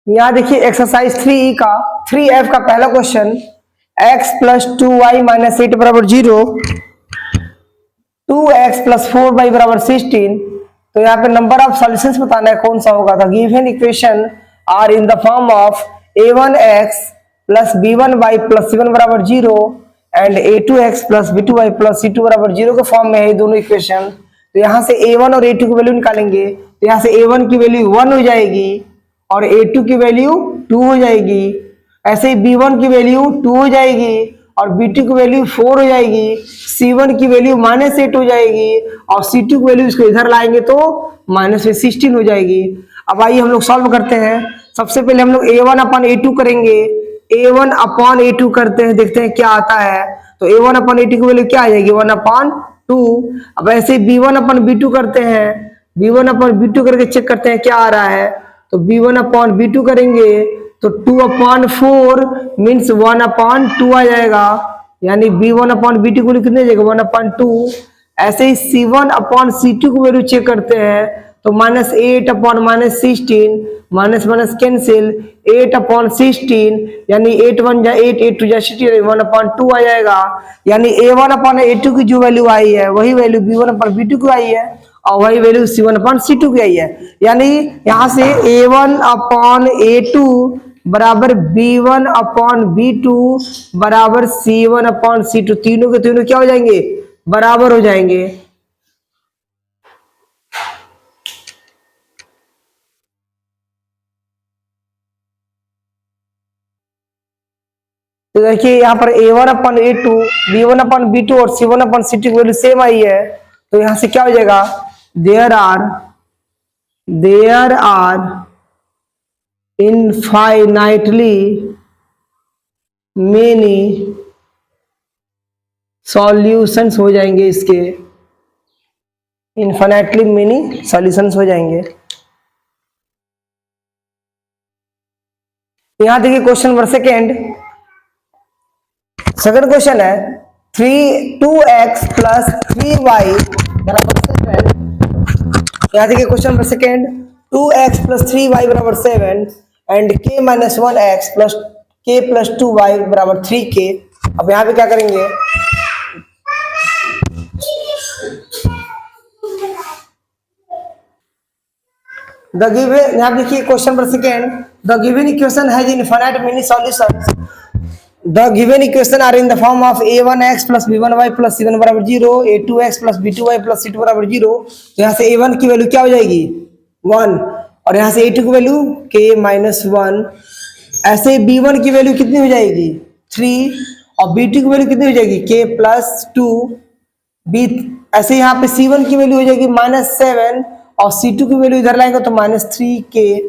यहाँ देखिए एक्सरसाइज 3 का 3F का पहला question, x plus 2y minus 8 बराबर 0, 2x प्लस 4y बराबर 16। तो यहाँ पे नंबर ऑफ सॉल्यूशंस बताना है कौन सा होगा। था given equation are in the form of a1x plus b1y plus c1 बराबर 0 and a2x plus b2y plus c2 बराबर 0 के फॉर्म में है दोनों इक्वेशन। तो यहाँ से a1 और a2 की वैल्यू निकालेंगे। तो यहाँ से a1 की वैल्यू 1 हो जाएगी और a2 की वैल्यू 2 हो जाएगी। ऐसे ही b1 की वैल्यू 2 हो जाएगी और b2 की वैल्यू 4 हो जाएगी। c1 की वैल्यू -8 हो जाएगी और c2 की वैल्यू इसको इधर लाएंगे तो -16 हो जाएगी। अब आइए हम लोग सॉल्व करते हैं। सबसे पहले हम लोग a1 अपन a2 करेंगे। a1 अपन a2 करते हैं, देखते हैं क्या आता है। तो a1 अपन a2 की वैल्यू क्या आ जाएगी 1/2। अब ऐसे b1 अपन b2 करते हैं। b1 अपन b2 करके चेक करते हैं क्या आ रहा है। तो b1 अपॉन b2 करेंगे तो 2/4 मीन्स 1/2 आ जाएगा, यानी b1 अपॉन b2 को कितने जाएगा 1/2। ऐसे ही c1 अपॉन c2 को वैल्यू चेक करते हैं तो -8 upon -16 minus minus cancel 8 upon 16 यानी 8 1 जा 8 8 2 जा 16 1/2 आ जाएगा। यानी a1 अपॉन a2 की जो वैल्यू आई है वही वैल्यू b1 अपॉन b2 की आई है और वही वैल्यू c1 अपॉन c2 की आई है। यानी यहाँ से a1 अपॉन a2 बराबर b1 अपॉन b2 बराबर c1 अपॉन c2, तीनों के तीनों क्या हो जाएंगे बराबर हो जाएंगे। तो देखिए यहाँ पर a1 upon a2, b1 upon b2 और c1 अपॉन c2 की वैल्यू सेम आई है। तो यहाँ से क्या हो जाएगा there are infinitely many solutions हो जाएंगे, इसके इनफाइनाइटली मेनी सॉल्यूशंस हो जाएंगे। यहां देखिए क्वेश्चन नंबर सेकेंड क्वेश्चन है 2x प्लस 3y बराबर 7। यहाँ देखिए question number second 2x plus 3y बराबर 7 and k minus 1x plus k plus 2y बराबर 3k। अब यहाँ पे क्या करेंगे द गिवन, यहाँ देखिए question number second the given equation has infinite many solutions. The given equation are in the form of a1x plus b1y plus c1 बराबर 0, a2x plus b2y plus c2 बराबर 0। तो यहाँ से a1 की value क्या हो जाएगी 1 और यहाँ से a2 की वैल्यू k माइनस 1। ऐसे b1 की वैल्यू कितनी हो जाएगी 3 और b2 की वैल्यू कितनी हो जाएगी k प्लस 2 b। ऐसे यहाँ पे c1 की वैल्यू हो जाएगी -7 और c2 की वैल्यू इधर लाएंगे तो -3k।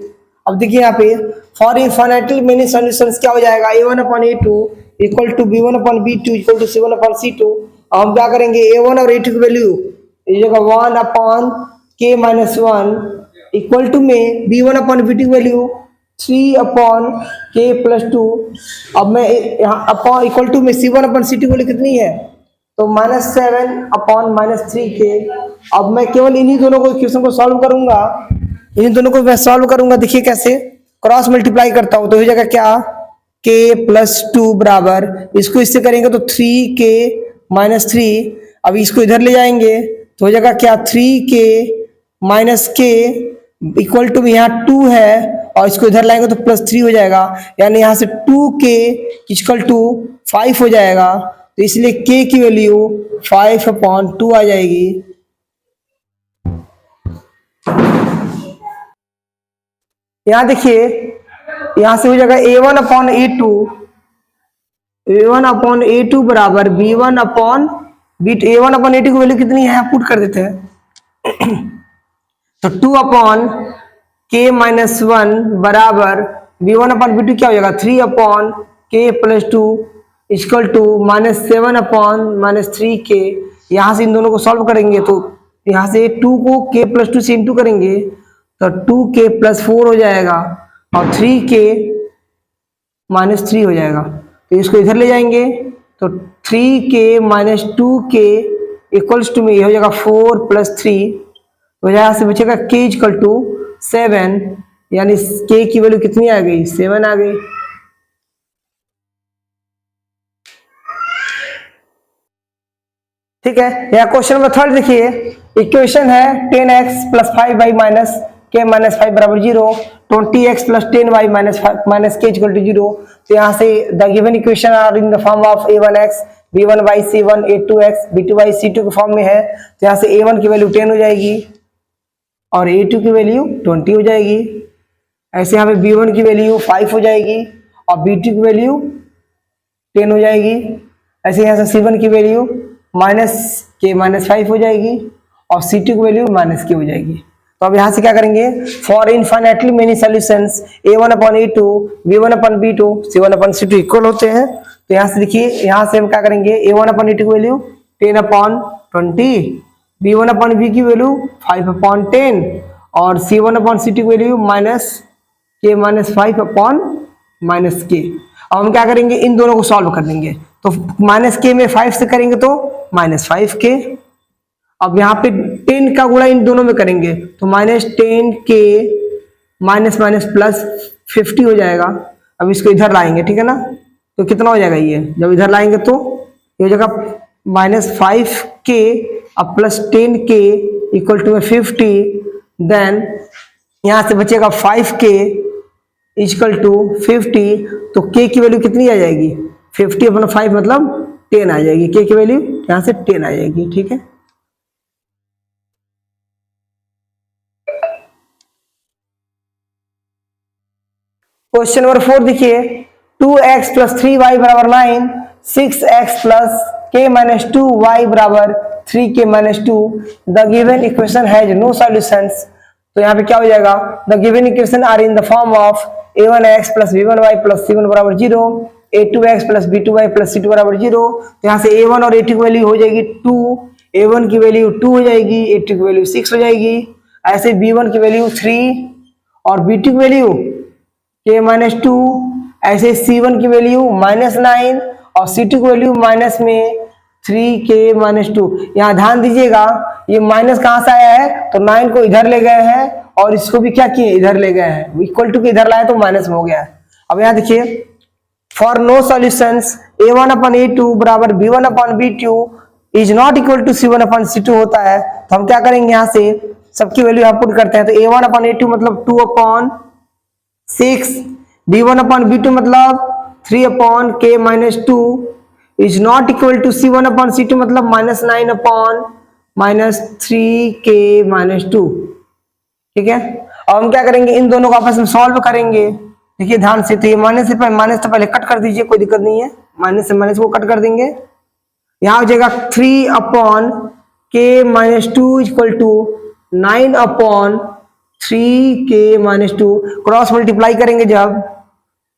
अब देखिए यहाँ पे फॉर इनफाइनाइटली मेनी सॉल्यूशंस क्या हो जाएगा a1 upon a2 equal to b1 upon b2 equal to c1 upon c2। अब हम क्या करेंगे a1 और a2 की वैल्यू इस जगह 1 upon k minus 1 equal to में b1 अपॉन b2 की वैल्यू 3 अपॉन k प्लस 2। अब मैं यहाँ अपॉन इक्वल टू में c1 अपॉन c2 की वैल्यू कितनी है तो -7 अपॉन -3k। अब मैं केवल इन्हीं दोनों को इक्वेशन को सॉल्व करूंगा, इन दोनों को मैं सॉल्व करूंगा। देखिए कैसे क्रॉस मल्टीप्लाई करता हूं तो हो जाएगा क्या k प्लस 2 बराबर इसको इससे करेंगे तो 3k माइनस 3। अब इसको इधर ले जाएंगे तो हो जाएगा क्या 3k minus k equal to यहाँ 2 है और इसको इधर लाएंगे तो +3 हो जाएगा, यानी यहाँ से 2k इक्वल टू 5 हो जाएगा। तो इसलिए k की वैल्यू 5/2 आ जाएगी। यहाँ देखिए यहाँ से हो जाएगा a1 अपॉन a2 बराबर b1 upon b2। a1 upon a2 की वैल्यू कितनी है पुट कर देते हैं तो 2 अपॉन k माइनस 1 बराबर b1 अपॉन b2 क्या हो जाएगा 3 upon k plus 2 equal to -7 upon -3k। यहाँ से इन दोनों को सॉल्व करेंगे तो यहाँ से 2 को k प्लस 2 से इंटू करेंगे तो 2k प्लस 4 हो जाएगा और 3k माइनस 3 हो जाएगा। तो इसको इधर ले जाएंगे तो 3k minus 2k equals to में हो जाएगा 4 + 3 तो यहाँ से बचेगा k इक्वल टू 7 यानी के की वैल्यू कितनी आ गई, 7 आ गई। ठीक है, यहाँ क्वेश्चन नंबर 3 देखिए, इक्वेशन है 10x प्लस 5y माइनस के माइनस 5 बराबर 0, 20x plus 10y minus k equal to 0। तो यहाँ से the given equation are in the form of a1x b1y c1 a2x b2y c2 के फॉर्म में है। तो यहाँ से a1 की वैल्यू 10 हो जाएगी और a2 की वैल्यू 20 हो जाएगी। ऐसे यहाँ पे b1 की वैल्यू 5 हो जाएगी और b2 की वैल्यू 10 हो जाएगी। ऐसे यहाँ से c1 की वैल्यू माइनस के माइनस 5 हो जाएगी और c2 की वैल्यू माइनस के हो जाएगी। तो अब यहाँ से क्या करेंगे, for infinitely many solutions a1 upon a2 b1 upon b2 c1 upon c2 equal होते हैं। तो यहाँ से देखिए, यहाँ से हम क्या करेंगे, a1 अपॉन a2 की value 10 upon 20, b1 upon b की वैल्यू 5 अपॉन 10 और c1 अपॉन c2 की वैल्यू माइनस के माइनस 5 अपॉन माइनस के। अब हम क्या करेंगे, इन दोनों को सॉल्व कर देंगे। तो माइनस के में 5 से करेंगे तो माइनस 5 के। अब यहाँ पे 10 का गुणा इन दोनों में करेंगे तो माइनस 10 के माइनस माइनस प्लस 50 हो जाएगा। अब इसको इधर लाएंगे, ठीक है ना, तो कितना हो जाएगा, ये जब इधर लाएंगे तो ये हो जाएगा माइनस 5 के अब प्लस 10 के इक्वल टू 50। देन यहाँ से बचेगा 5 के इक्वल टू 50। तो के की वैल्यू कितनी आ जाएगी, 50 अपना 5 मतलब 10 आ जाएगी। के की वैल्यू यहाँ से 10 आ जाएगी। ठीक है, क्वेश्चन नंबर 4 देखिए, 2x प्लस 3y बराबर 9, 6x प्लस के माइनस 2y बराबर 3k minus 2। The given equation has no solutions. तो यहाँ पे क्या हो जाएगा, the given equation are in the form of a1x plus b1y plus c1 बराबर 0, a2x plus b2y plus c2 बराबर 0। तो यहाँ से a1 और a2 की वैल्यू हो जाएगी 2, a1 की वैल्यू 2 हो जाएगी, a2 की वैल्यू 6 हो जाएगी। ऐसे b1 की वैल्यू 3 और b2 की वैल्यू k माइनस 2, ऐसे c1 की वैल्यू माइनस 9 और c2 की वैल्यू माइनस में 3k माइनस 2। यहाँ ध्यान दीजिएगा, ये माइनस कहाँ से आया है, तो 9 को इधर ले गए हैं और इसको भी क्या किए, इधर ले गए हैं, इक्वल टू के इधर लाए तो माइनस में हो गया है। अब यहाँ देखिए, for no solutions a1 upon a2 बराबर b1 upon b2 is not equal to c1 upon c2 होता है। तो हम क्या करेंगे, यहाँ से सबकी वैल्यू यहाँ पुट करते हैं। तो a1 अपॉन a2 मतलब 2 अपॉन 6, b1 अपॉन b2 मतलब 3 upon k minus 2 is not equal to c1 upon c2 मतलब minus 9 upon minus 3k minus 2। ठीक है, और हम क्या करेंगे, इन दोनों को आपस में सॉल्व करेंगे। देखिए ध्यान से, तो ये माइनस से पहले कट कर दीजिए, कोई दिक्कत नहीं है, माइनस से माइनस को कट कर देंगे। यहाँ हो जाएगा 3 upon k minus 2 equal to 9 upon 3k minus 2। Cross multiply करेंगे, जब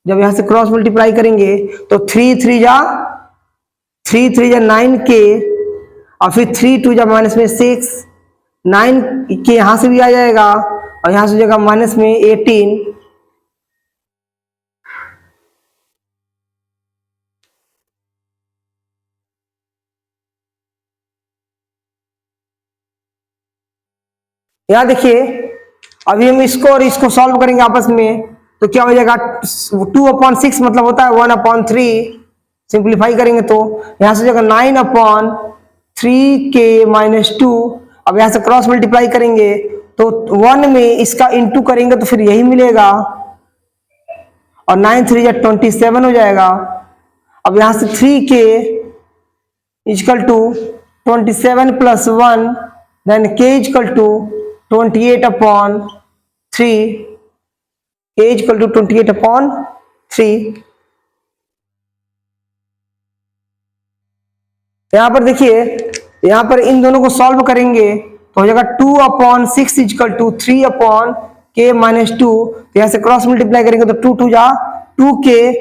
यहाँ से क्रॉस मल्टीप्लाई करेंगे तो 3 3 जा 9k और फिर 3 2 जा माइनस में 6, 9 के यहाँ से भी आ जाएगा और यहाँ से हो जाएगा माइनस में 18। यहाँ देखिए, अभी हम इसको और इसको सॉल्व करेंगे आपस में, तो क्या हो जाएगा, 2 अपॉन 6 मतलब होता है 1 अपॉन 3। सिंप्लीफाई करेंगे तो यहाँ से जाएगा 9 अपॉन 3k माइनस 2। अब यहाँ से क्रॉस मल्टीप्लाई करेंगे तो 1 में इसका इंटू करेंगे तो फिर यही मिलेगा और 9 3 या 27 हो जाएगा। अब यहाँ से 3k equal to 27 plus 1 then k equal to 28 upon 3, k equal to 28 upon 3। यहाँ पर देखिए, यहाँ पर इन दोनों को सॉल्व करेंगे तो हो जाएगा 2 upon 6 equal to 3 upon k minus 2। तो यहाँ से क्रॉस मल्टीप्लाई करेंगे तो 2 2 जा 2k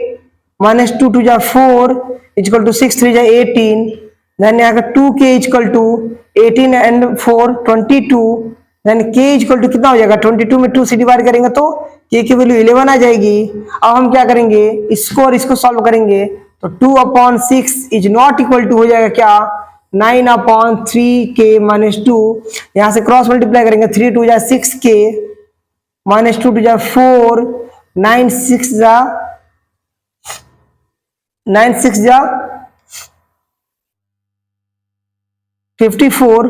माइनस 2 2 जा 4 इक्वल टू 6 3 जा 18। देन यहाँ का 2k equal to 18 and 4 22। Then k equal to कितना हो जाएगा, 22 में 2 से डिवाइड करेंगे तो k की वैल्यू 11 आ जाएगी। अब हम क्या करेंगे, इसको और इसको सॉल्व करेंगे तो 2 upon 6 is not equal to हो जाएगा क्या, 9 अपॉन 3k माइनस 2। यहाँ से क्रॉस मल्टीप्लाई करेंगे 3 2 जा 6k -2 टू जा 4, 9 6 जा 54।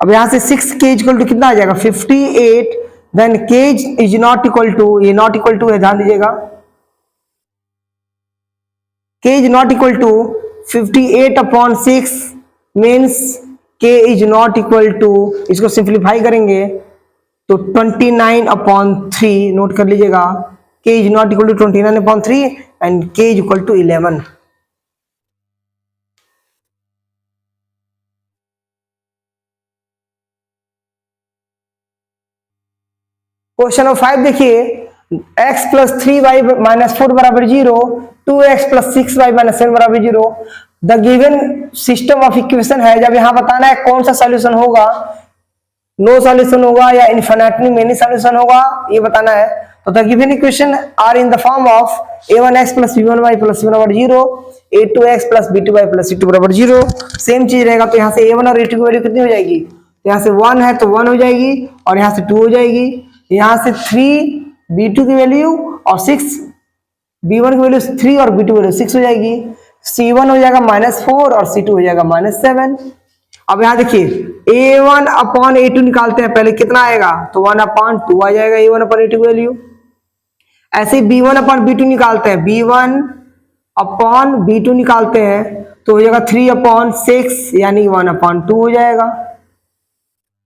अब यहां से 6 के इक्वल टू कितना आ जाएगा 58। Then K is not equal to, ये नॉट इक्वल टू है, ध्यान दीजिएगा, K is not equal to 58/6 means K is not equal to, इसको सिंप्लीफाई करेंगे तो 29/3, नोट कर लीजिएगा, K is not equal to 29/3 and K is equal to 11। Question number 5 देखिए, x प्लस 3y माइनस 4 बराबर 0, 2x प्लस 6y माइनस 7 बराबर 0। The given system of equation है, जब यहां बताना है कौन सा सॉल्यूशन होगा, नो सॉल्यूशन होगा या इनफिनिटली मेनी सॉल्यूशन होगा, ये बताना है। तो the given equation are in the form of a1x plus b1y plus c1 बराबर 0, a2x plus b2y plus c2 बराबर 0। सेम चीज रहेगा, तो यहाँ से a1 और a2 की वैल्यू कितनी हो जाएगी, यहाँ से 1 है तो 1 हो जाएगी और यहाँ से 2 हो जाएगी। यहाँ से 3 b2 की वैल्यू और 6 b1 की वैल्यू 3 और b2 की वैल्यू 6 हो जाएगी। c1 हो जाएगा -4 और c2 हो जाएगा -7। अब यहाँ देखिए a1/a2 निकालते हैं, पहले कितना आएगा तो 1/2 आ जाएगा a1/a2 की वैल्यू। ऐसे b1/b2 निकालते हैं, b1/b2 निकालते हैं तो हो जाएगा 3/6 यानी 1/2 हो जाएगा।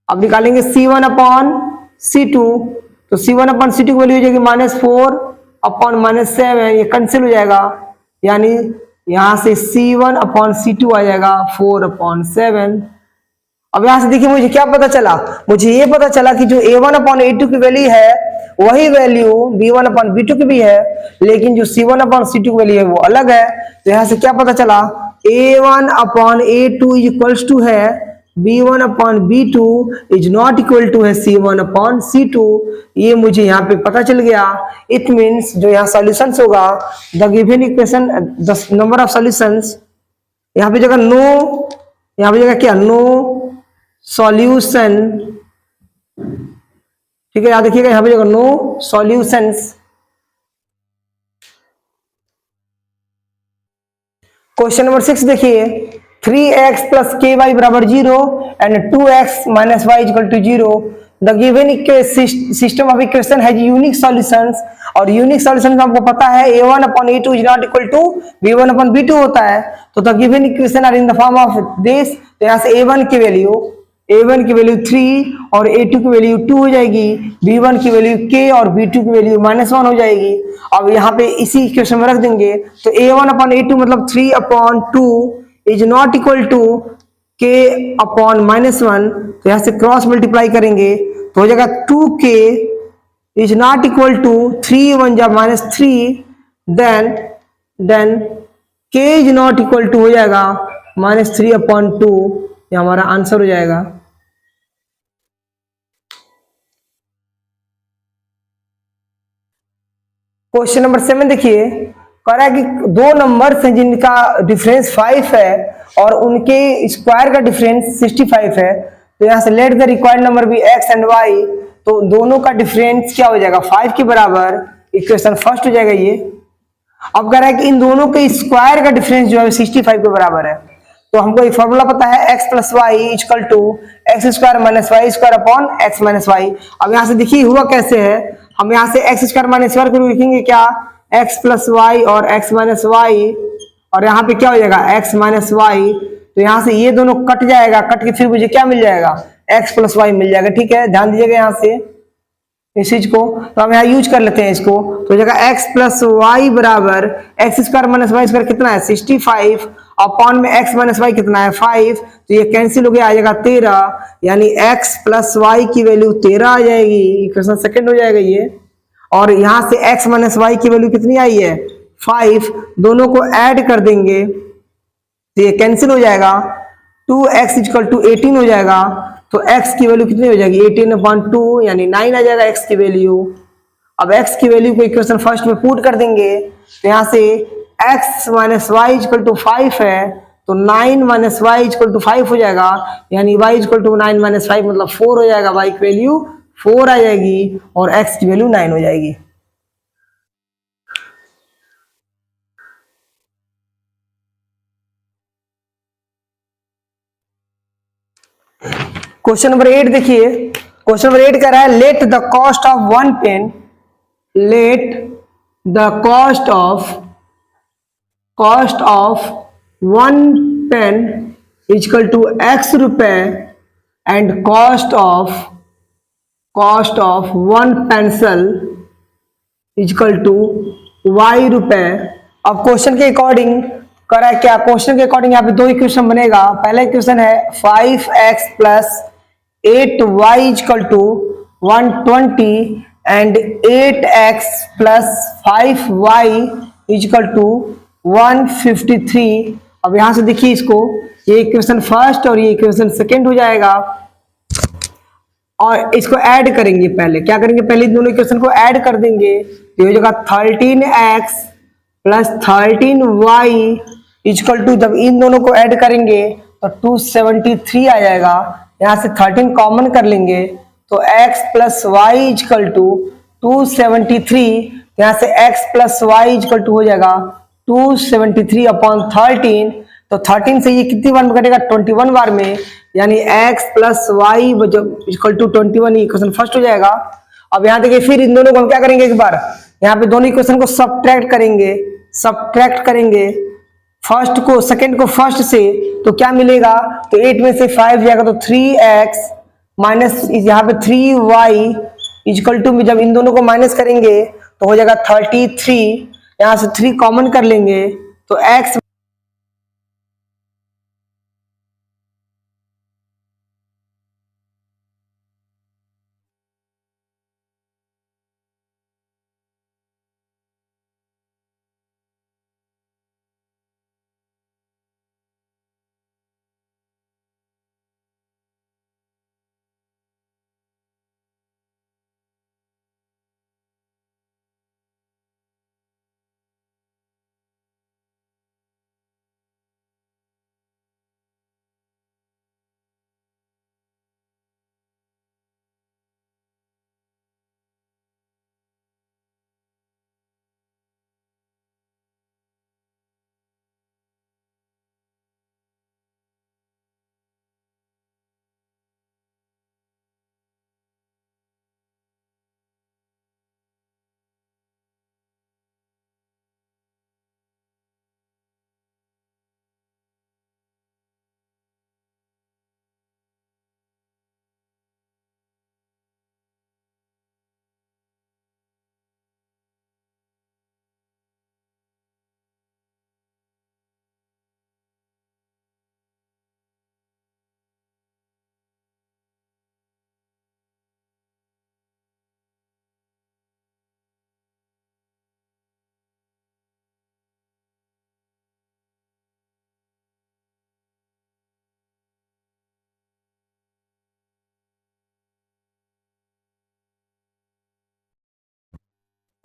अब निकालेंगे c1/c2 तो c1/c2 की वैल्यू हो जाएगी -4/-7, ये कैंसिल हो जाएगा, यानी यहां से c1/c2 आ जाएगा 4/7। अब यहां से देखिए मुझे क्या पता चला, मुझे ये पता चला कि जो a1/a2 की वैल्यू है वही वैल्यू b1/b2 की भी है, लेकिन जो c1/c2 की वैल्यू है वो अलग है। तो यहां से क्या पता चला, a1/a2 इक्वल्स टू है b1/b2 is not equal to है c1/c2। ये मुझे यहाँ पे पता चल गया। इट मीन्स जो यहाँ सॉल्यूशंस होगा, the given equation the number of solutions, यहाँ पे जगह नो, यहाँ पे जगह क्या नो सॉल्यूशन, ठीक है, याद देखिएगा यहाँ पे जगह नो सॉल्यूशंस। क्वेश्चन नंबर 6 देखिए, 3x प्लस ky बराबर 0 and 2x minus y equal to 0। The given system of equation has unique solutions, और यूनिक सॉल्यूशन का हमको पता है a1/a2 is not equal to b1/b2 होता है। तो the given equation are in the form of this, तो यहाँ से a1 की वैल्यू 3 और a2 की वैल्यू 2 हो जाएगी, b1 की वैल्यू k और b2 की वैल्यू -1 हो जाएगी। अब यहाँ पे इसी इक्वेशन में रख देंगे तो a1/a2 मतलब 3/2 is not equal to k/-1, तो यहाँ से क्रॉस मल्टीप्लाई करेंगे तो हो जाएगा 2k is not equal to 3 × -3, then k is not equal to हो जाएगा -3/2, ये हमारा आंसर हो जाएगा। क्वेश्चन नंबर 7 देखिए, कह रहा है कि दो नंबर्स हैं जिनका डिफरेंस 5 है और उनके स्क्वायर का डिफरेंस 65 है। तो यहाँ से लेट द रिक्वायर्ड नंबर भी x एंड y, तो दोनों का डिफरेंस क्या हो जाएगा 5 के बराबर, इक्वेशन फर्स्ट हो जाएगा ये। अब कह रहा है कि इन दोनों के स्क्वायर का डिफरेंस जो है 65 के बराबर है। तो हमको एक फॉर्मूला पता है x plus Y equal to x square minus y square upon x minus y. अब यहाँ से देखिए हुआ कैसे है, हम यहाँ से एक्स स्क्वायर माइनस स्क्वायर को लिखेंगे क्या, एक्स प्लस वाई और एक्स माइनस वाई, और यहाँ पे क्या हो जाएगा एक्स माइनस वाई। तो यहाँ से ये दोनों कट जाएगा, कट के फिर मुझे क्या मिल जाएगा एक्स प्लस वाई मिल जाएगा। ठीक है, ध्यान दीजिएगा यहाँ से इस चीज को, तो हम यहाँ यूज कर लेते हैं इसको। तो जगह एक्स प्लस वाई बराबर x square minus y square कितना है 65 अपॉन में एक्स माइनस वाई कितना है 5, तो ये कैंसिल हो गया, आ जाएगा 13, यानी एक्स प्लस वाई की वैल्यू 13 आ जाएगी, इक्वेशन सेकंड हो जाएगा ये। और यहाँ से एक्स माइनस वाई की वैल्यू कितनी आई है 5, दोनों को ऐड कर देंगे तो ये कैंसिल हो जाएगा, 2x इक्वल टू 18 हो जाएगा। तो x की वैल्यू कितनी हो जाएगी 18/2 यानी 9 आ जाएगा x की वैल्यू। अब x की वैल्यू को इक्वेशन फर्स्ट में पुट कर देंगे तो यहाँ से x minus Y equal to 5 है, तो 9 माइनस वाई इक्वल टू 5 हो जाएगा, यानी y इक्वल टू 9 माइनस 5 मतलब 4 हो जाएगा, y की वैल्यू 4 आ जाएगी और x की वैल्यू 9 हो जाएगी। क्वेश्चन नंबर 8 देखिए, क्वेश्चन नंबर 8 कह रहा है let the cost of one pen, let the cost of one pen equal to x रुपए and cost of one pencil equal to y रुपए। अब क्वेश्चन के अकॉर्डिंग करा क्या, क्वेश्चन के अकॉर्डिंग यहाँ पे दो इक्वेशन बनेगा। पहला इक्वेशन है 5x plus 8y equal to 120 and 8x plus 5y equal to 153। अब यहां से देखिए इसको, ये इक्वेशन फर्स्ट और ये इक्वेशन सेकेंड हो जाएगा और इसको ऐड करेंगे। पहले क्या करेंगे, पहले दोनों इक्वेशन को ऐड कर देंगे तो हो जाएगा 13x plus 13y equal to, जब इन दोनों को ऐड करेंगे तो 273 आ जाएगा। यहां से 13 कॉमन कर लेंगे तो x plus Y equal to 273, यहां से x plus Y equal to हो जाएगा 273 अपॉन 13। तो 13 से ये कितनी बार में कटेगा, 21 बार में, यानी x plus Y equal to 21, equation first हो जाएगा। अब यहाँ देखिए फिर इन दोनों को हम क्या करेंगे, एक बार यहाँ पे दोनों इक्वेशन को सब्ट्रैक्ट करेंगे फर्स्ट को सेकंड को फर्स्ट से, तो क्या मिलेगा, तो 8 में से 5 जाएगा तो 3x माइनस यहाँ पे 3y इक्वल टू में जब इन दोनों को माइनस करेंगे तो हो जाएगा 33, यहाँ से 3 कॉमन कर लेंगे तो x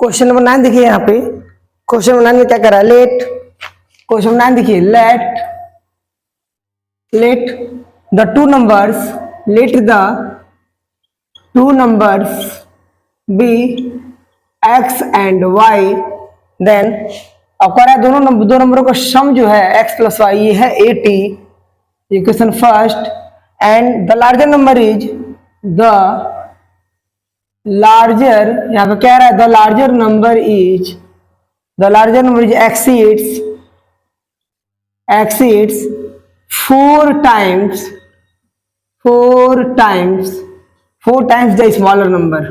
क्वेश्चन नंबर 9 देखिए, यहाँ पे क्वेश्चन नंबर 9 में क्या कर रहा है, क्वेश्चन नंबर 9 देखिए, let the two numbers be x and y, then अब कह रहा है दो नंबरों का सम जो है x प्लस वाई, ये है 80, equation first, and the larger number is यहाँ पे कह रहा है the larger number is exceeds 4 times the smaller number,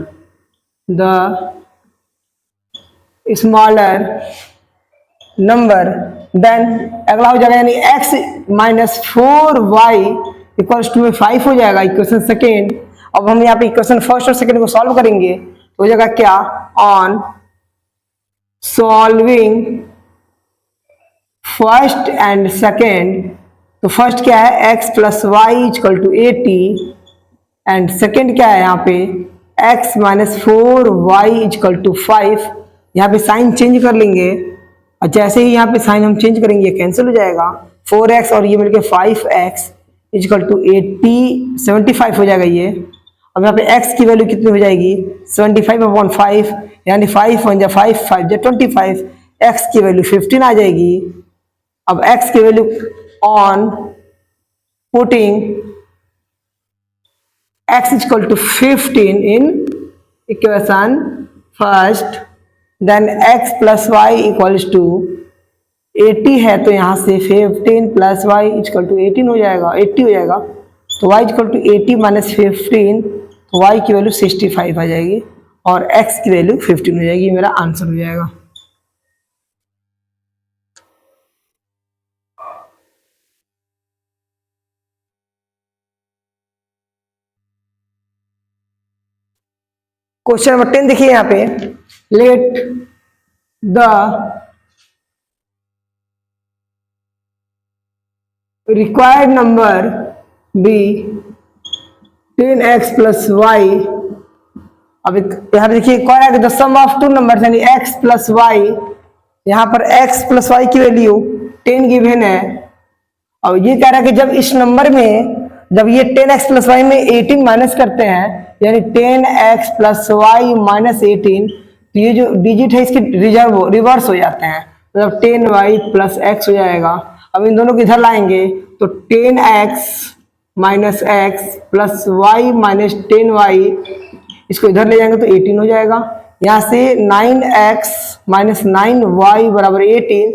then अगला हो जाएगा, यानी x minus 4y equals to में 5 हो जाएगा, इक्वेशन सेकेंड। अब हम यहाँ पे इक्वेशन फर्स्ट और सेकंड को सॉल्व करेंगे तो हो जाएगा क्या, on solving first and second, तो फर्स्ट क्या है x plus Y equal to 80 and second क्या है यहाँ पे x minus 4y equal to 5। यहाँ पे साइन चेंज कर लेंगे और जैसे ही यहाँ पे साइन हम चेंज करेंगे कैंसिल हो जाएगा, 4x और ये मिलके 5x इक्वल टू 75 हो जाएगा ये। अब यहाँ पे x की वैल्यू कितनी हो जाएगी 75/5, यानी 5 1 जा 5 5 जा 25, x की वैल्यू 15 आ जाएगी। अब x की value on putting x is equal to 15 in equation first, then x plus y equals to 80 है, तो यहाँ से 15 प्लस वाई इक्वल टू 18 हो जाएगा, 80 हो जाएगा। तो y इक्वल टू 80 माइनस 15, तो y की वैल्यू 65 आ जाएगी और x की वैल्यू 15 हो जाएगी। मेरा आंसर हो जाएगा। क्वेश्चन नंबर 10 देखिए यहाँ पे, let the required number be 10x plus y। अब यहाँ देखिए कौन है, the sum of two number यानी x प्लस वाई। यहाँ पर x प्लस वाई की वैल्यू 10 गिवन है। और ये कह रहा है कि जब इस नंबर में जब ये 10x प्लस वाई में 18 माइनस करते हैं, यानी 10x प्लस वाई माइनस 18, तो ये जो डिजिट है इसके रिवर्स हो जाते हैं, मतलब 10y प्लस x हो जाएगा। अब इन दोनों को इधर लाएंगे तो 10x minus x plus y minus 10y, इसको इधर ले जाएंगे तो 18 हो जाएगा। यहाँ से 9x माइनस 9y बराबर 18,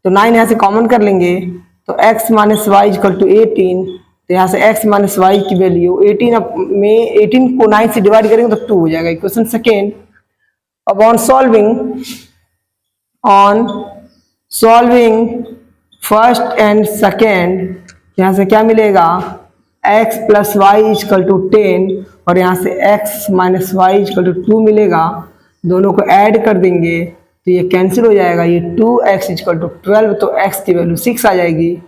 तो 9 यहाँ से कॉमन कर लेंगे तो x minus Y equal to 18। तो यहाँ से x माइनस वाई की वैल्यू 18 में 18 को 9 से डिवाइड करेंगे तो 2 हो जाएगा। Equation second. अब on solving first and second, यहाँ से क्या मिलेगा x plus Y equal to 10 और यहाँ से x minus Y equal to 2 मिलेगा। दोनों को ऐड कर देंगे तो ये कैंसिल हो जाएगा, ये 2x इक्वल टू 12, तो x की वैल्यू 6 आ जाएगी।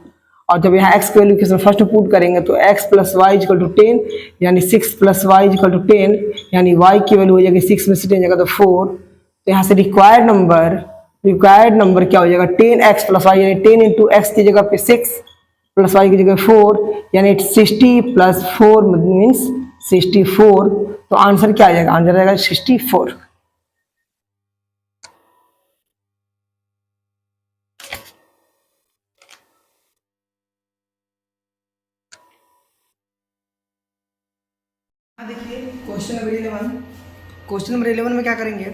और जब यहाँ x की वैल्यू किसी फर्स्ट पुट करेंगे तो x plus Y equal to 10, यानी 6 प्लस वाई इक्वल टू 10, यानी y की वैल्यू हो जाएगी 6 में से 10 जाएगा तो 4। तो यहाँ से रिक्वायर्ड नंबर क्या हो जाएगा 10x प्लस वाई, यानी 10 इंटू एक्स की जगह पे 6 प्लस वाई की जगह 4, यानी 60 प्लस 4 मीन्स 64। तो आंसर क्या आ जाएगा, आंसर आएगा 64। देखिए क्वेश्चन नंबर 11। क्वेश्चन नंबर 11 में क्या करेंगे,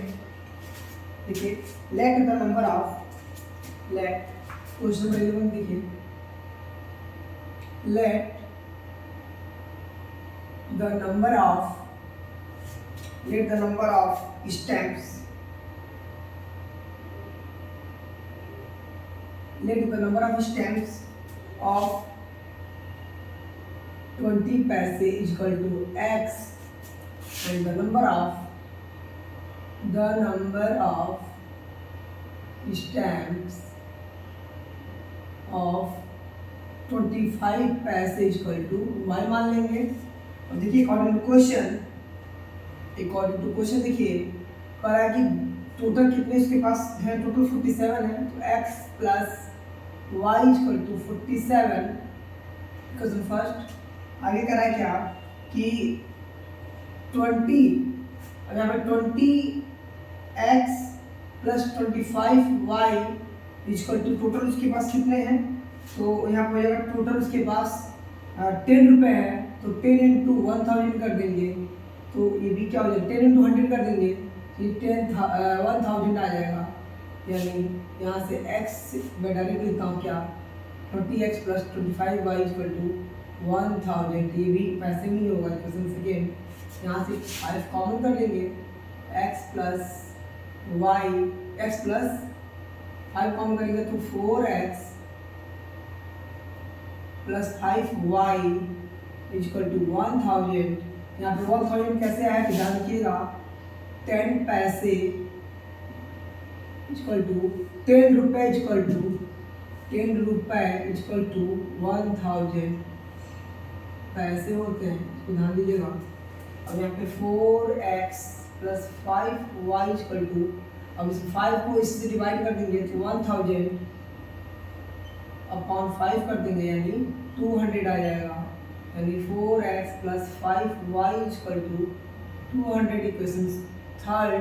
देखिए let the number of, let question number 11 देखिए, let the number of stamps, let the number of stamps of 20 paise is equal to x, and the number of stamps of 25 पैसे equal to y मान लेंगे। अब देखिए according to question देखिए कह रहा है कि टोटल कितने इसके पास है, टोटल 47 है, तो x plus Y equal to 47 equation first. आगे कह रहा है क्या कि 20, अब यहाँ पे 20x plus 25y equal to total उसके पास कितने हैं, तो यहाँ पर अगर टोटल उसके पास 10 रुपये है तो 10 इंटू 1000 कर देंगे, तो ये भी क्या हो जाएगा 10 इंटू 100 कर देंगे तो ये 1000 आ जाएगा। यानी यहाँ से x मैं डायरेक्ट लिखता हूँ क्या 20x plus 25y equal to 1000, ये भी पैसे में ही होगा। क्वेश्चन सेकेंड, यहाँ से 5 कॉमन कर लेंगे, x प्लस 5 कॉमन करेंगे तो 4x plus 5y equal to 1000। यहाँ पे 1000 कैसे आया कि ध्यान रखिएगा, 10 पैसे इक्वल टू 10 रुपये इक्वल टू 1000 पैसे होते हैं, इसको ध्यान दीजिएगा। अब यहाँ पे 4x plus 5y equal to, अब इस 5 को इससे डिवाइड कर देंगे तो 1000 अपॉन 5 कर देंगे, यानी 200 आ जाएगा। यानी 4x plus 5y equal to 200 equation third.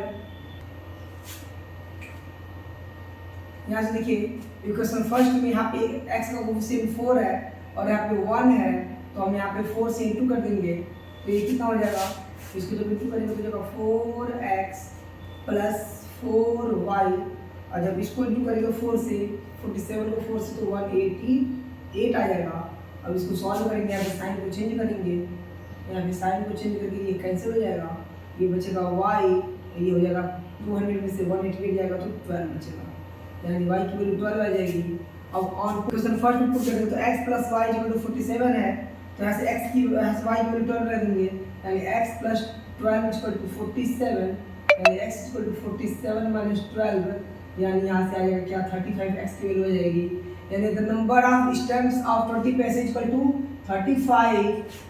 यहाँ से देखिए इक्वेशन फर्स्ट में यहाँ पे x का कोफिशिएंट 4 है और यहाँ पे 1 है, तो हम यहाँ पे 4 से इंटू कर देंगे, तो ये कितना हो जाएगा, इसको जब इंटू करेंगे तो जाएगा 4x प्लस 4y, और जब इसको इंटू करेंगे 4 से 47 को 4 से तो 188 आ जाएगा। अब इसको सॉल्व करेंगे, यहाँ पे साइन को चेंज करेंगे, यहाँ पे साइन को चेंज करके ये कैंसिल हो जाएगा, ये बचेगा y, ये हो जाएगा 200 में से 188 जाएगा तो 12 बचेगा, यानी y की वैल्यू 12 आ जाएगी। अब ऑन क्वेश्चन फर्स्ट में पुट करेंगे तो x plus Y equal to 47 है, तो यहाँ से x की यहाँ से y की वैल्यू 12 रख देंगे, यानी x प्लस 12 इक्वल टू 47, यानी x इक्वल टू 47 माइनस 12, यानी यहाँ से आ जाएगा क्या 35x की वैल्यू हो जाएगी, यानी the number of stamps of 20 पैसे equal to 35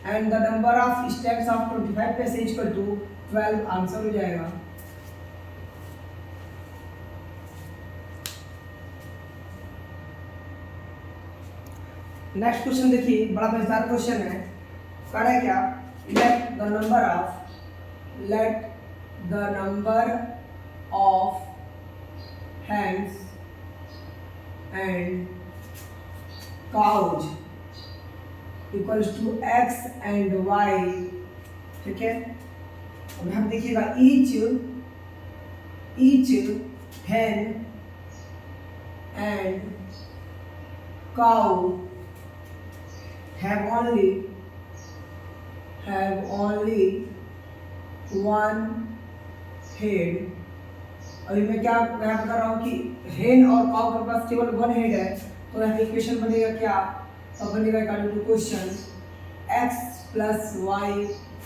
and the number of stamps of 25 पैसे इक्वल टू 12, आंसर हो जाएगा। नेक्स्ट क्वेश्चन देखिए, बड़ा मजेदार क्वेश्चन है, कह रहा है क्या, let the number of hens and cows equals to x and y, ठीक है। अब हम देखिएगा each hen and cow have only one head। अभी मैं क्या बता रहा हूँ कि हेन और काउ के पास केवल वन हेड है, तो यहाँ इक्वेशन बनेगा क्या, तो बनेगा according to question x plus y,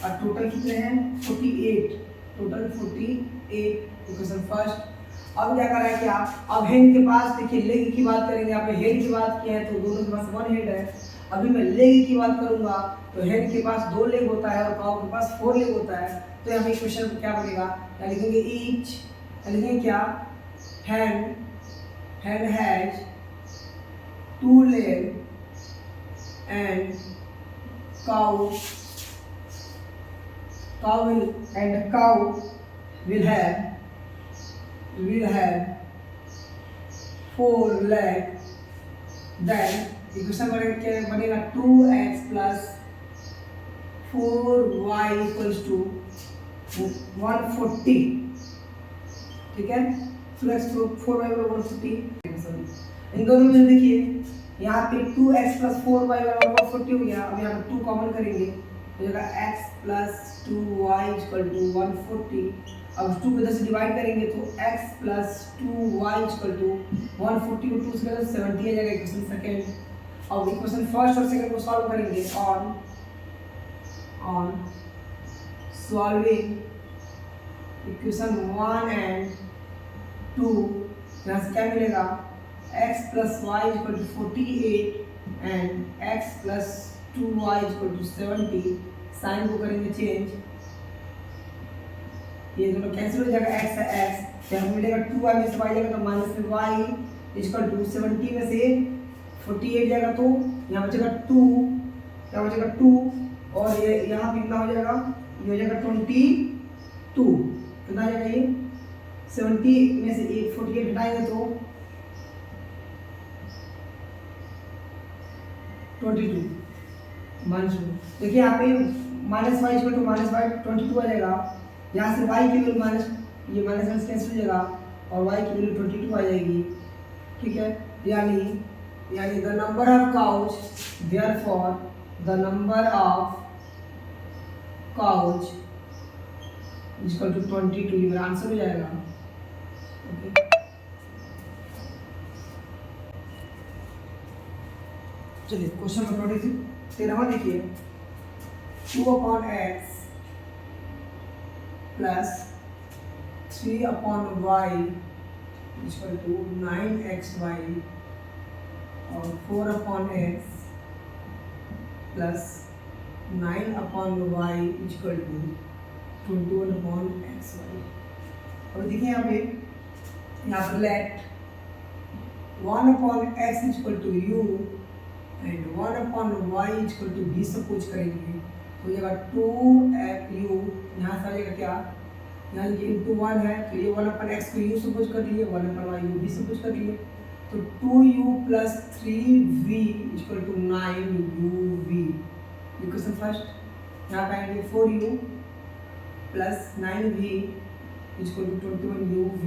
और टोटल कितने हैं 48, टोटल 48 इक्वेशन फर्स्ट। अब क्या कर रहा है क्या, अब हेन के पास देखिए लेग की बात करेंगे, यहाँ पे हेड की बात की है तो दोनों के पास वन हेड है। अभी मैं लेग की बात करूंगा तो हेड के पास 2 लेग होता है और काउ के पास 4 लेग होता है, तो यहाँ इक्वेशन क्या बनेगा, क्या लिखेंगे ईच, लिखेंगे क्या hen has 2 legs and cow will have 4 legs, then equation बनेगा 2x plus 4y equals to 140, ठीक है। तो x 4y बराबर 140, इन दोनों में देखिए यहाँ पे 2x प्लस 4y बराबर 40 हो गया। अब यहाँ पे 2 कॉमन करेंगे तो जाएगा x plus 2y equal to 140। अब 2 को इधर से डिवाइड करेंगे तो x plus 2y equal to 140 को 2 से करें तो 70 आ जाएगा इक्वेशन सेकंड। अब इक्वेशन फर्स्ट और सेकंड को सॉल्व करेंगे ऑन सॉल्विंग इक्वेशन 1 एंड 2, यहाँ से क्या मिलेगा x plus Y equal to 48 and x plus 2y equal to 70। Sign को करेंगे चेंज, ये दोनों कैंसिल हो जाएगा, x है x, यहाँ मिलेगा 2y में से y जाएगा तो माइनस में y इक्वल टू 70 में से 48 जाएगा तो यहाँ बचेगा 2, क्या बचेगा 2, और ये यहाँ पे कितना हो जाएगा, ये हो जाएगा 22, कितना आ जाएगा ये 70 में से 48 हटाएंगे तो 22 माइनस। देखिए यहाँ पे minus Y equal to minus y 22 आ जाएगा, यहाँ से y की वैल्यू माइनस, ये माइनस माइनस कैंसिल हो जाएगा और y की वैल्यू 22 आ जाएगी, ठीक है। यानी the number of cows, therefore the number of cows equal to 22, ये मेरा आंसर हो जाएगा। ओके, चलिए क्वेश्चन नंबर 13वां देखिए, 2/x plus 3/y equal to 9xy और 4/x plus 9/y equal to 21/xy। अब देखिए यहाँ पर let 1/x equal to u and 1/y equal to भी सपोज करेंगे तो ये 2fu, यहाँ से आ जाएगा क्या, यहाँ ये इंटू 1 है तो ये 1/x को u सपोज कर लिए, 1/y u भी सपोज कर लिए, तो 2u plus 3v equal to 9uv। Equation first यहाँ पे आएंगे 4u plus 9v equal to 21uv।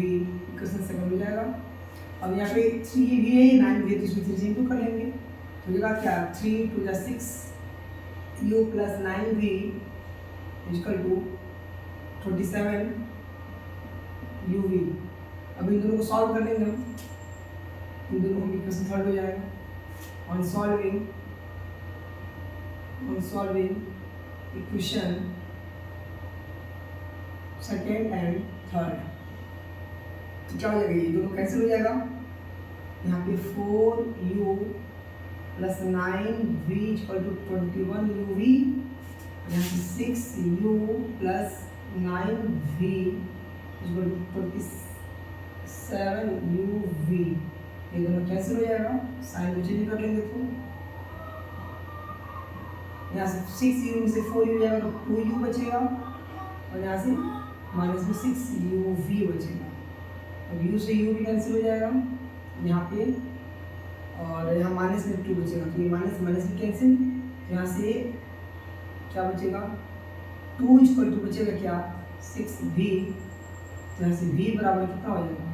Equation second हो जाएगा। अब यहाँ पे 3v है, 9v है तो इसमें 3 से इंटू कर लेंगे तो ये क्या 3 2 6 u plus 9v equal to 27 uv। अब इन दोनों को सॉल्व कर लेंगे हम, इन दोनों का इक्वेशन थर्ड हो जाएगा। On solving equation second and third तो क्या हो जाएगा, ये दोनों कैंसिल हो जाएगा। यहाँ पे 4u plus 9v equal to 21uv, यहाँ पे 6u plus 9v equal to 27uv। ये दोनों कैंसिल हो जाएगा, साइन को चेंज कर लेंगे तो यहाँ से 6u में से 4u जाएगा तो 2u बचेगा और यहाँ से माइनस में 6uv बचेगा। अब u से u भी कैंसिल हो जाएगा यहाँ पे और यहाँ माइनस में 2 बचेगा तो ये माइनस माइनस भी कैंसिल, यहाँ से क्या बचेगा 2 इक्वल टू बचेगा क्या 6v, यहाँ से v बराबर कितना हो जाएगा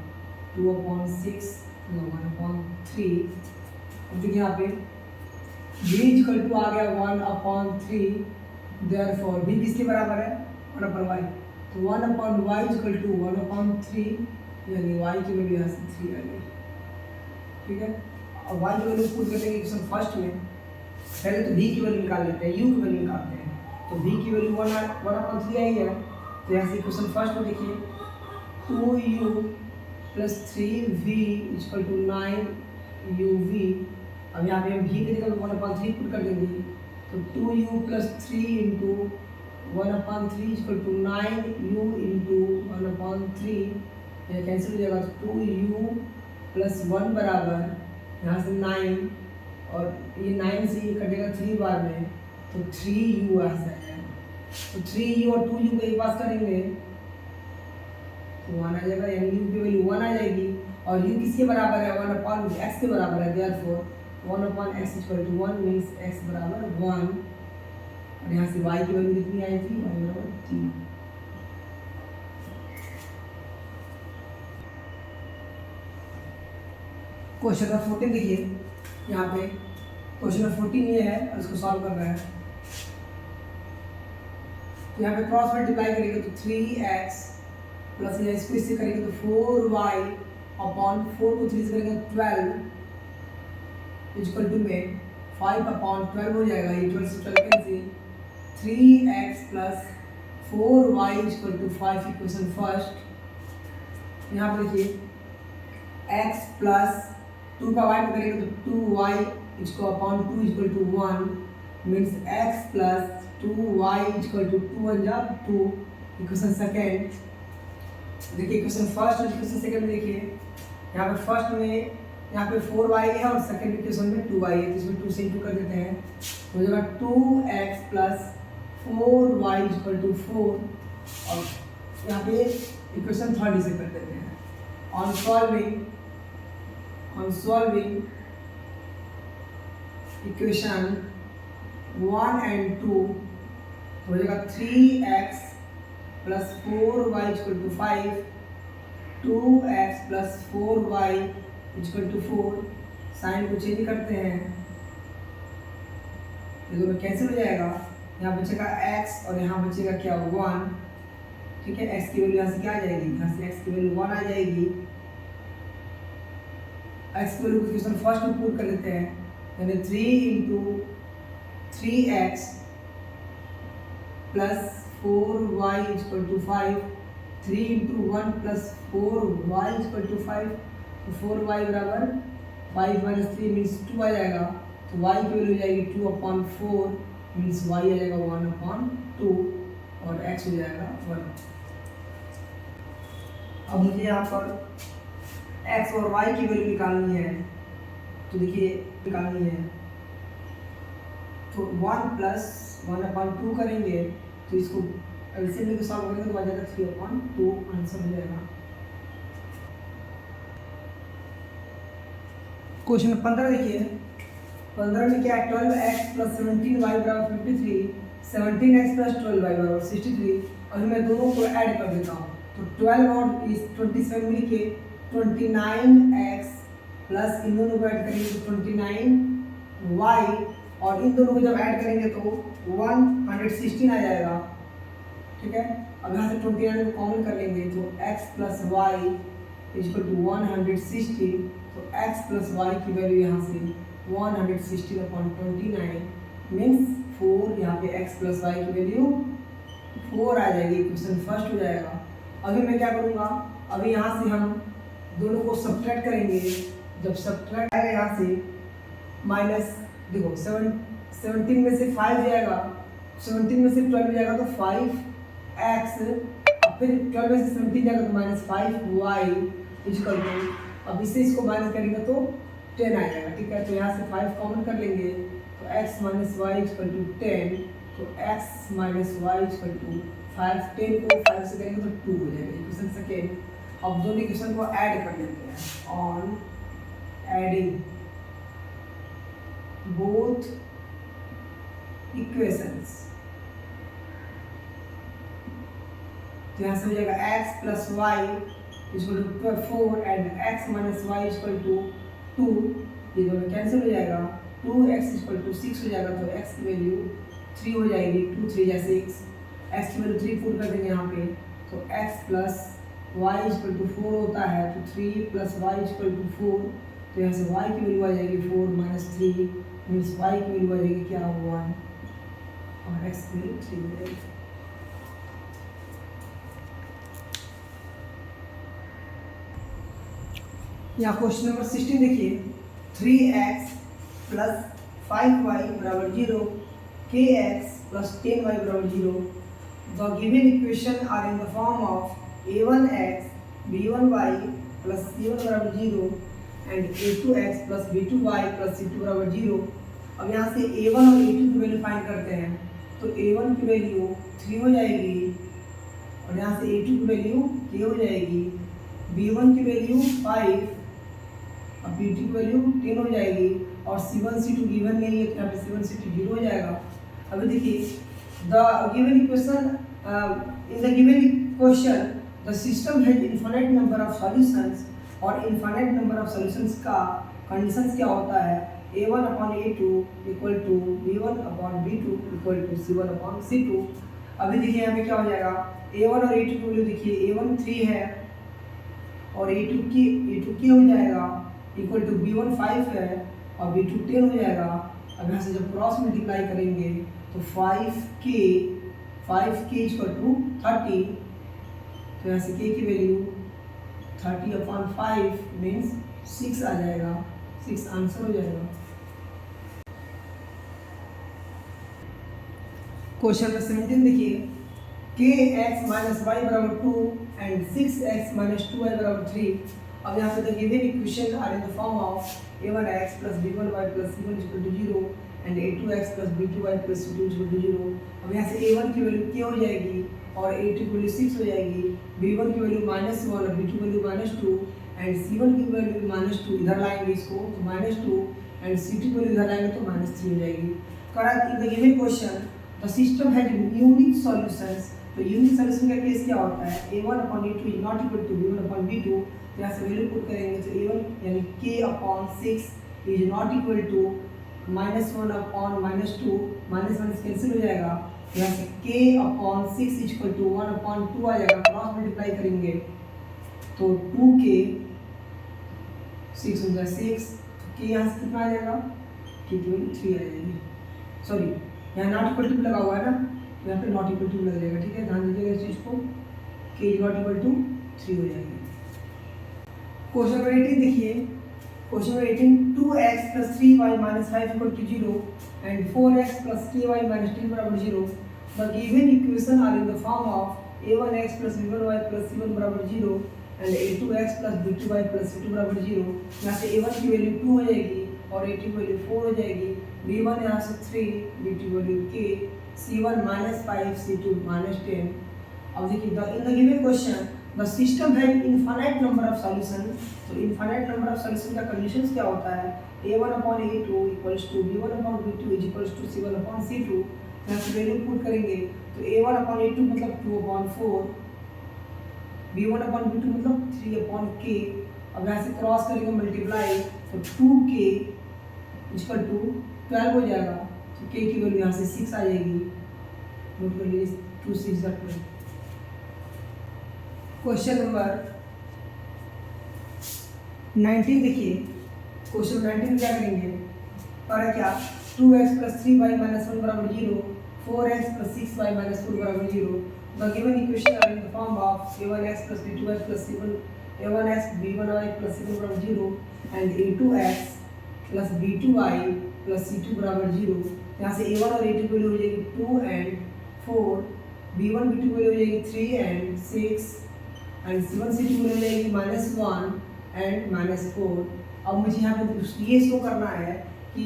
2/6 1/3। अब देखिए यहाँ पे v इक्वल टू आ गया 1/3, देयरफॉर v किसके बराबर है 1/y, तो 1/y इक्वल टू 1/3 यानी y की वैल्यू यहाँ से 3 आ गई। ठीक है, अब y की वैल्यू पुट कर देंगे क्वेश्चन फर्स्ट में। पहले तो v की वैल्यू निकाल लेते हैं, u की वैल्यू निकालते हैं, तो v की वैल्यू 1/3 आई है तो यहाँ से क्वेश्चन फर्स्ट में देखिए 2u plus 3v equal to 9uv। अब यहाँ पे हम v की जगह 1/3 पुट कर देंगे तो 2u plus 3 into 1/3 equal to 9u into 1/3, यह कैंसिल हो जाएगा तो 2u प्लस 1 बराबर यहाँ से 9 और ये 9 से ये कटेगा 3 बार में तो 3u आ जाएगा, तो 3u और 2u को एक पास करेंगे तो 1 आ जाएगा, यानी u की वैल्यू 1 आ जाएगी और u किसके बराबर है 1/x के बराबर है, therefore 1/x equal to 1 means x बराबर 1 और यहाँ से y की वैल्यू कितनी आई थी y बराबर 3। क्वेश्चन नंबर 14 देखिए, यहाँ पे क्वेश्चन नंबर 14 ये है और इसको सॉल्व कर रहा है तो यहाँ पे क्रॉस मल्टीप्लाई करेंगे तो 3x प्लस या इसको इससे करेंगे तो 4y अपॉन 4 को 3 से करेंगे 12 इक्वल टू में 5/12 हो जाएगा, ये 12 से 12 cancel, 3x plus 4y equal to 5। Equation first यहाँ पे देखिए x प्लस 2 का y पे करेंगे तो 2y इसको upon 2 equal to 1 means x plus 2y equal to 2 equation second. देखिए इक्वेशन फर्स्ट और इक्वेशन सेकेंड में देखिए यहाँ पे फर्स्ट में यहाँ पे 4y है और सेकेंड इक्वेशन में 2y है तो इसमें 2 से इंटू कर देते हैं हो जाएगा 2x plus 4y equal to 4 और यहाँ पे इक्वेशन थर्ड इसे कर देते हैं। ऑन सॉल्विंग इक्वेशन 1 एंड 2 हो जाएगा 3x plus 4y equal to 5, 2x plus 4y equal to 4, sign को चेंज करते हैं ये दोनों कैंसिल हो जाएगा, यहाँ बचेगा x और यहाँ बचेगा क्या 1। ठीक है, x की वैल्यू यहाँ से क्या आ जाएगी, यहाँ से x की वैल्यू 1 आ जाएगी। x की वैल्यू को क्वेश्चन फर्स्ट में पुट कर लेते हैं यानी 3 into 3x plus 4y equal to 5, 3 into 1 plus 4y equal to 5, तो 4y बराबर 5 माइनस 3 मीन्स 2 आ जाएगा, तो y की वैल्यू हो जाएगी 2/4 मीन्स y आ जाएगा 1/2 और x हो जाएगा 1। अब मुझे यहाँ पर x और y की वैल्यू निकालनी है तो देखिए निकालनी है तो 1+1/2 करेंगे तो इसको एलसीएम लेके सॉल्व करेंगे तो आ जाएगा 3/2 आंसर हो जाएगा। क्वेश्चन 15 देखिए। 15 में क्या है, 12x + 17y = 53, 17x + 12y = 63। अभी मैं दोनों को ऐड कर देता हूँ। तो 12 और 27 मिलके 29x प्लस इन दोनों को ऐड करेंगे तो 29y, और इन दोनों को जब ऐड करेंगे तो 116 आ जाएगा। ठीक है, अब यहाँ से 29 को कॉमन कर लेंगे तो x + y = 116। तो x + y की वैल्यू यहाँ से 116/29 मीन्स 4। यहाँ पे x + y की वैल्यू 4 आ जाएगी। क्वेश्चन फर्स्ट हो जाएगा। अभी मैं क्या करूँगा, अभी यहाँ से हम दोनों को सब्ट्रैक्ट करेंगे। जब सब्ट्रैक्ट आएगा यहाँ से माइनस, देखो 17 में से 5 जाएगा, 17 में से 12 जाएगा तो 5x, फिर 12 में से 17 जाएगा तो -5y = अब इससे इसको माइनस करेंगे तो 10 आ जाएगा। ठीक है, तो यहाँ से 5 कॉमन कर लेंगे तो x - y = 10। तो x - y = 5, 10 को 5 से करेंगे तो 2 हो जाएगा। Equation second. अब दोनों इक्वेशन को ऐड कर लेते हैं। ऑन एडिंग बोथ इक्वेशंस तो यहाँ से हो जाएगा x + y = 4 and x - y = 2। ये दोनों कैंसिल हो जाएगा। 2x = 6 हो जाएगा। तो x की वैल्यू 3 हो जाएगी। 2 3 या 6, x की वैल्यू 3 पुट कर देंगे यहाँ पे। तो x + y = 4 होता है। तो 3 + y = 4। तो यहाँ से y की वैल्यू आ जाएगी 4 - 3 मीन्स y की वैल्यू आ जाएगी क्या, 1, और x की वैल्यू 3 हो जाएगी। यहाँ क्वेश्चन नंबर 16 देखिए। 3x + 5y = 0, kx + 10y = 0। The given equation are in the form of a1x b1y + c1 = 0 and a2x + b2y + c2 = 0। अब यहाँ से a1 और a2 की वैल्यू फाइंड करते हैं। तो a1 की वैल्यू 3 हो जाएगी, और यहाँ से a2 की वैल्यू k हो जाएगी। b1 की वैल्यू 5 और b2 की वैल्यू 10 हो जाएगी, और c1 c2 गिवन नहीं है तो यहाँ पे c1 c2 0 हो जाएगा। अभी देखिए, the given equation in the given question the system has infinite number of solutions, और इनफाइनाइट नंबर ऑफ सॉल्यूशंस का कंडीशंस क्या होता है, a1/a2 = b1/b2 = c1/c2। अभी देखिए यहाँ पे क्या हो जाएगा, a1 और a2 की वैल्यू देखिए, a1 3 है और a2 की हो जाएगा = b1 5 है और b2 10 हो जाएगा। अब यहाँ से जब क्रॉस मल्टीप्लाई करेंगे तो 5k = 30। तो यहाँ से k की वैल्यू 30/5 मीन्स 6 आ जाएगा। 6 आंसर हो जाएगा। क्वेश्चन नंबर 17 देखिए। kx - y = 2 and 6x - 2y = 3। अब यहाँ पे the given equation are in the form of a1x + b1y + c1 = 0 and a2x + b2y + c2 = 0। अब यहाँ से a1 की वैल्यू k हो जाएगी और a2 की वैल्यू 6 हो जाएगी। b1 की वैल्यू -1 और b2 की वैल्यू -2 एंड c1 की वैल्यू -2, इधर लाएंगे इसको तो -2, एंड c2 की वैल्यू इधर लाएंगे तो -3 हो जाएगी। Correct. In the given question the system has unique solutions. तो यूनिक सॉल्यूशन का केस क्या होता है, a1/a2 = b1/b2। तो यहाँ से वैल्यू पुट करेंगे तो a1 यानी k/6 = -1/-2, -1 कैंसिल हो जाएगा। यहाँ से k/6 = 1/2 आ जाएगा। क्रॉस मल्टीप्लाई करेंगे तो 2k 6 हो जाएगा 6, k यहाँ से कितना आ जाएगा, k की वैल्यू 3 आ जाएगी। सॉरी, यहाँ नॉट इक्वल टू लगा हुआ है ना, यहाँ पे नॉट इक्वल टू लग जाएगा। ठीक है, ध्यान दीजिएगा इस चीज़ को। k = 3 हो जाएगी। क्वेश्चन नंबर 18 देखिए। Question number 18, 2x + 3y - 5 = 0 and 4x + ky - 10 = 0। The given equation are in the form of a1x + b1y + c1 = 0 and a2x + b2y + c2 = 0। यहाँ से a1 की वैल्यू 2 हो जाएगी और a2 की वैल्यू 4 हो जाएगी। B1 यहाँ से 3, B2 value k, C1 -5, C2 -10। अब देखिए in the given question the system है इनफाइनाइट नंबर ऑफ सॉल्यूशन। तो इनफाइनाइट नंबर ऑफ सॉल्यूशन का कंडीशंस क्या होता है, a1/a2 equals to b1/b2 is equals to c1/c2। यहाँ से वैल्यू पुट करेंगे तो a1/a2 मतलब 2/4, b1/b2 मतलब 3/k। अब यहाँ से क्रॉस करेंगे मल्टीप्लाई तो 2k इक्वल टू 12 हो जाएगा। तो k की वैल्यू यहाँ से 6 आ जाएगी। नोट कर लीजिए 2 6 12। क्वेश्चन नंबर 19 देखिए, क्वेश्चन 19 में क्या करेंगे, पर क्या 2x + 3y - 1 = 0, 4x + 6y - 4 = 0। The given equation are in the form of a1x + b2y + c1 a1x b1y + c1 = 0 and a2x + b2y + c2 = 0। यहाँ से a1 और a2 की वैल्यू हो जाएगी 2 and 4, b1 b2 की वैल्यू हो जाएगी 3 and 6 एंड C1 C2 की वैल्यू हो जाएगी -1 एंड -4। अब मुझे यहाँ पे ये शो करना है कि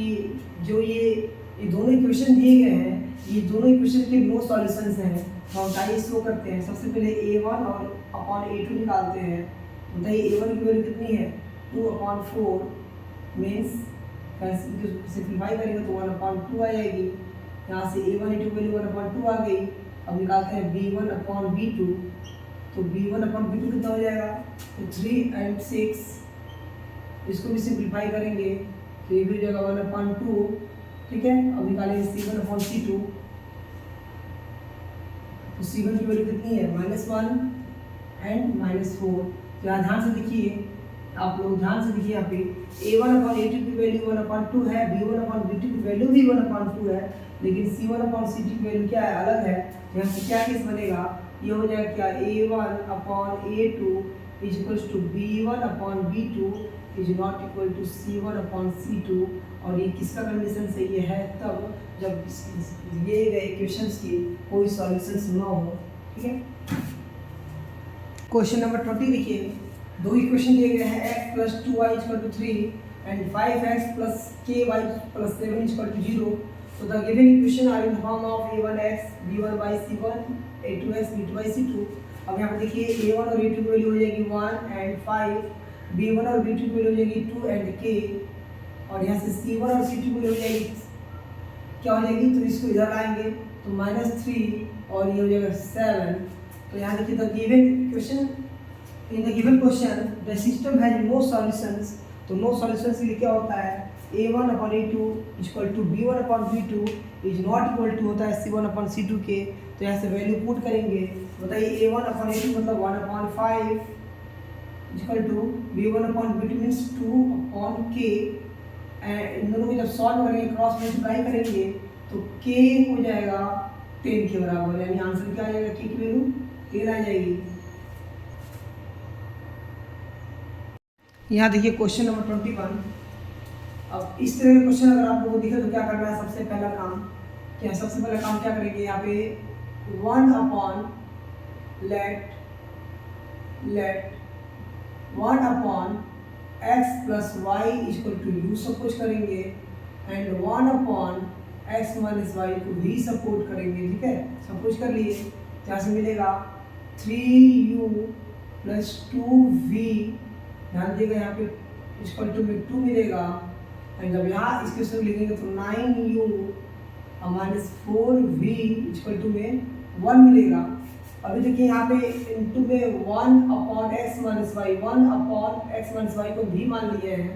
जो ये दोनों इक्वेशन दिए गए हैं, ये दोनों इक्वेशन के नो सॉल्यूशंस हैं। तो हम बताइए शो करते हैं। सबसे पहले a1 और a2 निकालते हैं। बताइए a1 की वैल्यू कितनी है, 2/4 मीन्स सिंप्लीफाई करेंगे तो 1/2 आ जाएगी। यहाँ से a1 a2 की वैल्यू 1/2 आ गई। अब निकालते हैं b1/b2, तो b1/b2 कितना हो जाएगा, तो 3 and 6। इसको भी सिंप्लीफाई करेंगे तो ये भी हो जाएगा 1/2। ठीक है, अब निकालेंगे c1/c2। तो c1 की वैल्यू कितनी है, -1 एंड -4। तो यहाँ ध्यान से देखिए, आप लोग ध्यान से देखिए, यहाँ पे a1/a2 की वैल्यू 1/2 है, b1/b2 की वैल्यू भी 1/2 है, लेकिन c1/c2 की वैल्यू क्या है, अलग है। तो यहाँ से क्या केस बनेगा, ये हो जाएगा क्या, a1/a2 is equals to b1/b2 is not equal to c1/c2। और ये किसका कंडीशन सही है, तब जब दिए गए इक्वेशंस की कोई सॉल्यूशंस ना हो। ठीक है, क्वेश्चन नंबर 20 देखिए, दो इक्वेशन दिए गए हैं x + 2y = 3 and 5x + ky + 7 = 0। So the given equation are in the form of a1x b1/c1 a2x b2/c2। अब यहाँ पे देखिए a1 और a2 की वैल्यू हो जाएगी 1 and 5, b1 और b2 की वैल्यू हो जाएगी 2 and k, और यहाँ से c1 और c2 की वैल्यू हो जाएगी क्या हो जाएगी, तो इसको इधर लाएंगे तो -3 और ये हो जाएगा 7। तो यहाँ देखिए the given equation in the given question the system has no solutions. तो नो सॉल्यूशंस के लिए क्या होता है, a1/a2 equal to b1/b2 is not equal to होता है c1/c2 के। तो यहाँ से वैल्यू पुट करेंगे। बताइए a1/a2 मतलब 1/5 equal to b1/b2 means 2/k। इन दोनों को जब सॉल्व करेंगे, क्रॉस मल्टीप्लाई करेंगे तो k हो जाएगा 10 के बराबर, यानी आंसर क्या आ जाएगा, k की वैल्यू 10 आ जाएगी। यहाँ देखिए क्वेश्चन नंबर 21। अब इस तरह के क्वेश्चन अगर आप लोगों को दिखे तो क्या करना है, सबसे पहला काम क्या करेंगे, यहाँ पे 1/let 1/x + y = u suppose करेंगे एंड 1/x - y को भी सपोर्ट करेंगे। ठीक है, सपोज कर लिए, यहाँ से मिलेगा 3u + 2v, ध्यान दिएगा यहाँ पे इक्वल टू में 2 मिलेगा। एंड जब यहाँ इसके सब लिखेंगे तो 9u - 4v इक्वल टू में 1 मिलेगा। अभी देखिए यहाँ पे इनटू में 1/x - y, 1/x - y को भी मान लिए हैं,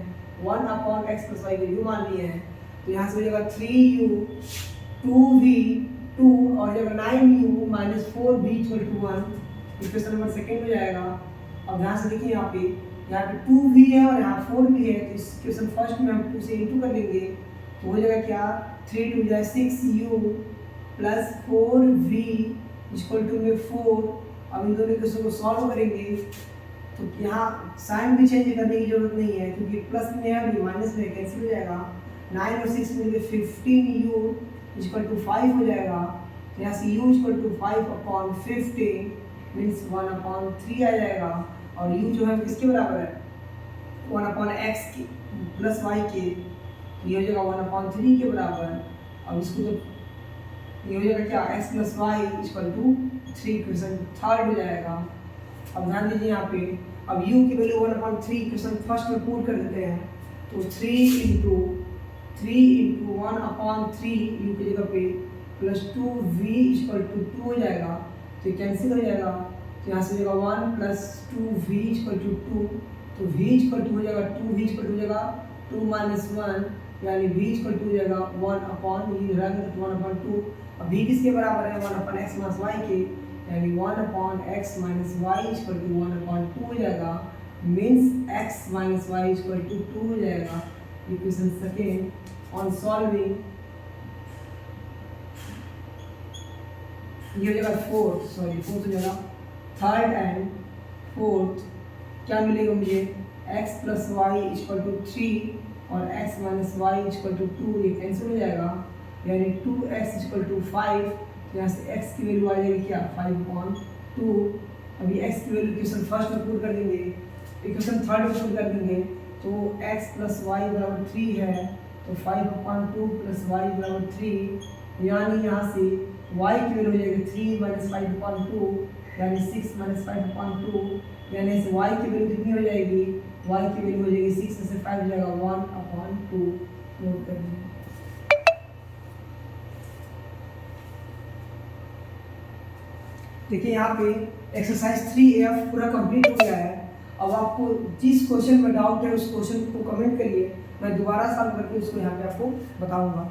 1/x + y को u मान लिए हैं। तो यहाँ से हो जाएगा 3u 2v 2 और जब 9u - 4v = 1। Equation number second हो जाएगा। अब ध्यान से देखिए यहाँ पे 2v है और यहाँ 4v है, तो इस क्वेश्चन फर्स्ट में हम 2 से इंटू कर लेंगे तो हो जाएगा क्या, 3 2 = 6u + 4v = में 4। अब इन दोनों क्वेश्चन को सॉल्व करेंगे तो यहाँ साइन भी चेंज करने की जरूरत नहीं है, क्योंकि प्लस में है अभी माइनस में कैंसिल हो जाएगा। 9 और 6 मिलकर 15u = 5 हो जाएगा। तो यहाँ से u = 5/15 मीन्स 1/3 आ जाएगा। और u जो है किसके बराबर है, 1/x के + y के। ये हो जाएगा 1/3 के बराबर। अब इसको जब ये हो जाएगा क्या, x plus Y equal to 3, question third हो जाएगा। अब ध्यान दीजिए यहाँ पे, अब u की वैल्यू 1/3 क्वेश्चन फर्स्ट में पुट कर देते हैं, तो 3 इंटू 1/3 u की जगह पे प्लस 2v इक्वल टू 2 हो जाएगा, तो ये कैंसिल हो जाएगा, तो यहाँ से हो जाएगा 1 प्लस 2v इक्वल टू 2, तो v इक्वल टू हो जाएगा 2v इक्वल टू हो जाएगा 2 माइनस 1, यानी v इक्वल टू हो जाएगा 1/2। अब v किसके बराबर है, 1/x माइनस वाई के, यानी 1/x minus Y equal to 1/2 हो जाएगा, means x minus Y equal to 2 हो जाएगा। इक्वेशन सेकेंड, ऑन सॉल्विंग ये हो जाएगा फोर्थ हो जाएगा, थर्ड एंड फोर्थ क्या मिलेगा मुझे, x plus Y equal to 3 और x minus Y equal to 2, ये कैंसिल हो जाएगा, यानी 2x इक्वल टू 5, यहाँ से x की वैल्यू आ जाएगी क्या, 5/2। अभी x की वैल्यू इक्वेशन फर्स्ट में पुट कर देंगे, इक्वेशन थर्ड में पुट कर देंगे, तो x प्लस वाई बराबर 3 है, तो 5/2 प्लस वाई बराबर 3, यानी यहाँ से y की वैल्यू हो जाएगी 3 माइनस 5/2, यानी 6 माइनस 5/2, यानी इस y की वैल्यू कितनी हो जाएगी, y की वैल्यू हो जाएगी 6 में से 5 हो जाएगा 1/2। नोट कर लीजिए। देखिए यहाँ पे एक्सरसाइज 3F पूरा कंप्लीट हो गया है। अब आपको जिस क्वेश्चन में डाउट है उस क्वेश्चन को कमेंट करिए, मैं दोबारा सॉल्व करके उसको यहाँ पे आपको बताऊंगा।